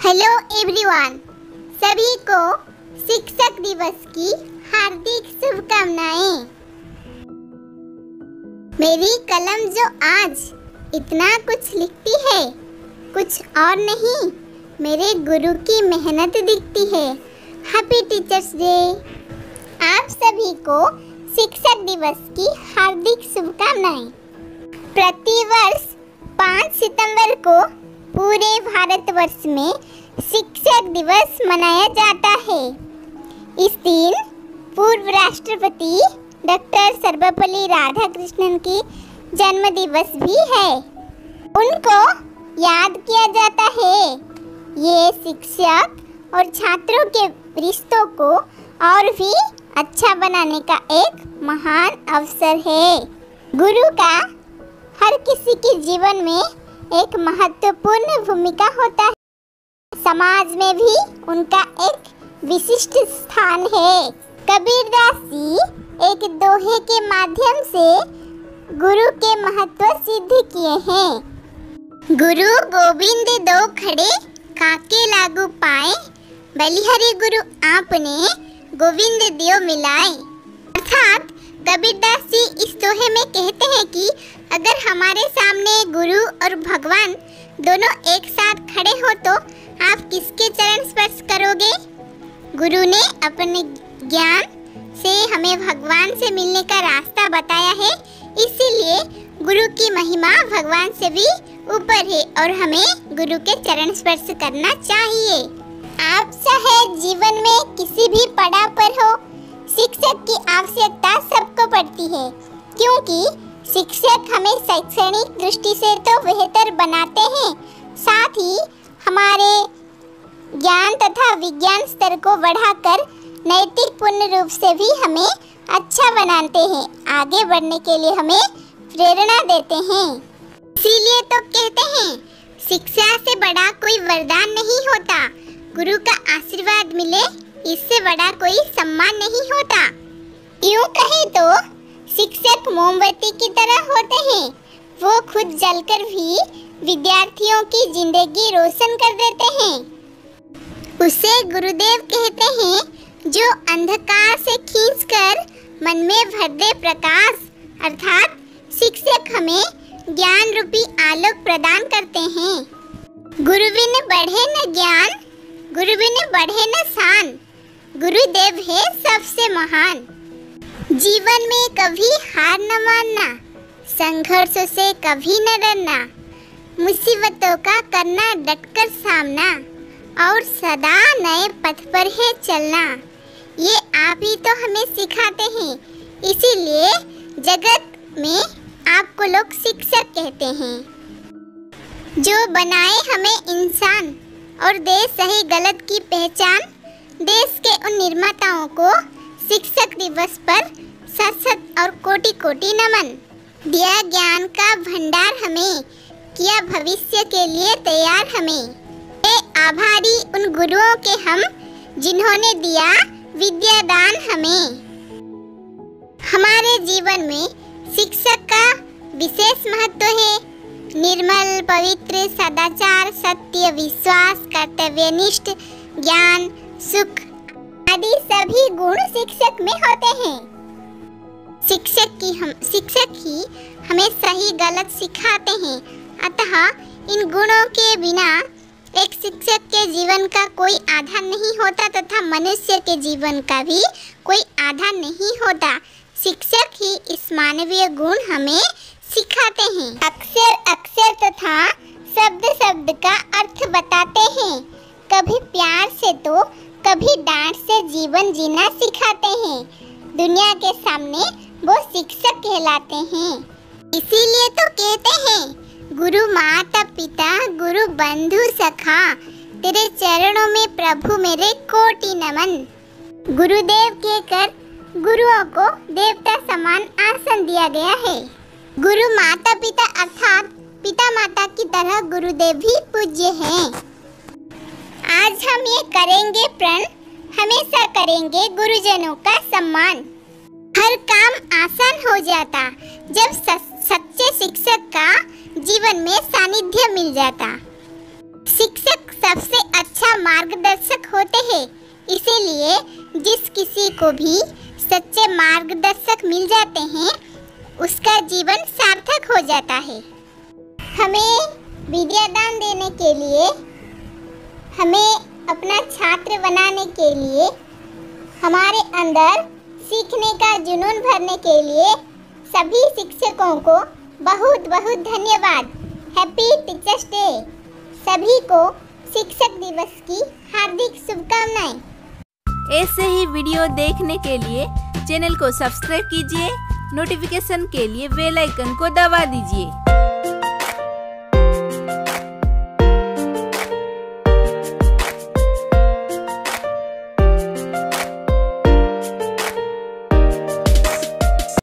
Hello everyone, सभी को शिक्षक दिवस की हार्दिक शुभकामनाएं। मेरी कलम जो आज इतना कुछ लिखती है, कुछ और नहीं, मेरे गुरु की मेहनत दिखती है। Happy teachers day. आप सभी को शिक्षक दिवस की हार्दिक शुभकामनाएं। प्रतिवर्ष 5 सितंबर को पूरे भारतवर्ष में शिक्षक दिवस मनाया जाता है। इस दिन पूर्व राष्ट्रपति डॉक्टर सर्वपल्ली राधाकृष्णन की जन्म दिवस भी है। उनको याद किया जाता है। ये शिक्षक और छात्रों के रिश्तों को और भी अच्छा बनाने का एक महान अवसर है। गुरु का हर किसी के जीवन में एक महत्वपूर्ण भूमिका होता है। समाज में भी उनका एक विशिष्ट स्थान है। कबीरदास जी एक दोहे के माध्यम से गुरु के महत्व सिद्ध किए हैं। गुरु गोविंद दो खड़े काके लागू पाए, बलिहारी गुरु आपने गोविंद दियो मिलाए। अर्थात कबीरदास जी इस दोहे में कहते हैं कि अगर हमारे सामने गुरु और भगवान दोनों एक साथ खड़े हो तो आप किसके चरण स्पर्श करोगे? गुरु ने अपने ज्ञान से हमें भगवान से मिलने का रास्ता बताया है, इसीलिए गुरु की महिमा भगवान से भी ऊपर है और हमें गुरु के चरण स्पर्श करना चाहिए। आप चाहे जीवन में किसी भी पड़ाव पर हो, शिक्षक की आवश्यकता सबको पड़ती है, क्योंकि शिक्षक हमें शैक्षणिक दृष्टि से तो बेहतर बनाते हैं, साथ ही हमारे ज्ञान तथा विज्ञान स्तर को बढ़ाकर नैतिक पूर्ण रूप से भी हमें अच्छा बनाते हैं, आगे बढ़ने के लिए हमें प्रेरणा देते हैं। इसीलिए तो कहते हैं शिक्षा से बड़ा कोई वरदान नहीं होता, गुरु का आशीर्वाद मिले इससे बड़ा कोई सम्मान नहीं होता। यूँ कहें तो शिक्षक मोमबत्ती की तरह होते हैं, वो खुद जलकर भी विद्यार्थियों की जिंदगी रोशन कर देते हैं। उसे गुरुदेव कहते हैं, जो अंधकार से खींचकर मन में भर दे प्रकाश। अर्थात शिक्षक हमें ज्ञान रूपी आलोक प्रदान करते हैं। गुरु बिन बढ़े न ज्ञान, गुरु बिन बढ़े न शान, गुरुदेव है सबसे महान। जीवन में कभी हार न मानना, संघर्षों से कभी न डरना, मुसीबतों का करना डटकर सामना और सदा नए पथ पर है चलना। ये आप ही तो हमें सिखाते हैं, इसीलिए जगत में आपको लोग शिक्षक कहते हैं। जो बनाए हमें इंसान और दे सही गलत की पहचान, देश के उन निर्माताओं को शिक्षक दिवस पर सत और कोटि कोटि नमन। दिया ज्ञान का भंडार हमें, किया भविष्य के लिए तैयार हमें। आभारी उन गुरुओं के हम, जिन्होंने दिया विद्या दान हमें। हमारे जीवन में शिक्षक का विशेष महत्व है। निर्मल पवित्र सदाचार, सत्य, विश्वास, कर्तव्यनिष्ठ, ज्ञान, सुख आदि सभी गुण शिक्षक में होते हैं। शिक्षक ही हमें सही गलत सिखाते हैं। अतः इन गुणों के बिना एक शिक्षक के जीवन का कोई आधार नहीं होता तथा मनुष्य के जीवन का भी कोई आधार नहीं होता। शिक्षक ही इस मानवीय गुण हमें सिखाते हैं। अक्षर तथा शब्द का अर्थ बताते हैं। कभी प्यार से तो कभी डांट से जीवन जीना सिखाते हैं। दुनिया के सामने वो शिक्षक कहलाते हैं। इसीलिए तो कहते हैं, गुरु माता पिता गुरु बंधु सखा, तेरे चरणों में प्रभु मेरे कोटि नमन। गुरुदेव कहकर गुरुओं को देवता समान आसन दिया गया है। गुरु माता पिता अर्थात पिता माता की तरह गुरुदेव भी पूज्य हैं। आज हम ये करेंगे प्रण, हमेशा करेंगे गुरुजनों का सम्मान। हर काम आसान हो जाता जब सच्चे शिक्षक का जीवन में सानिध्य मिल जाता। शिक्षक सबसे अच्छा मार्गदर्शक होते हैं। इसीलिए जिस किसी को भी सच्चे मार्गदर्शक मिल जाते हैं उसका जीवन सार्थक हो जाता है। हमें विद्यादान देने के लिए, हमें अपना छात्र बनाने के लिए, हमारे अंदर सीखने का जुनून भरने के लिए सभी शिक्षकों को बहुत बहुत धन्यवाद। Happy teachers day. सभी को शिक्षक दिवस की हार्दिक शुभकामनाएं। ऐसे ही वीडियो देखने के लिए चैनल को सब्सक्राइब कीजिए, नोटिफिकेशन के लिए बेल आइकन को दबा दीजिए।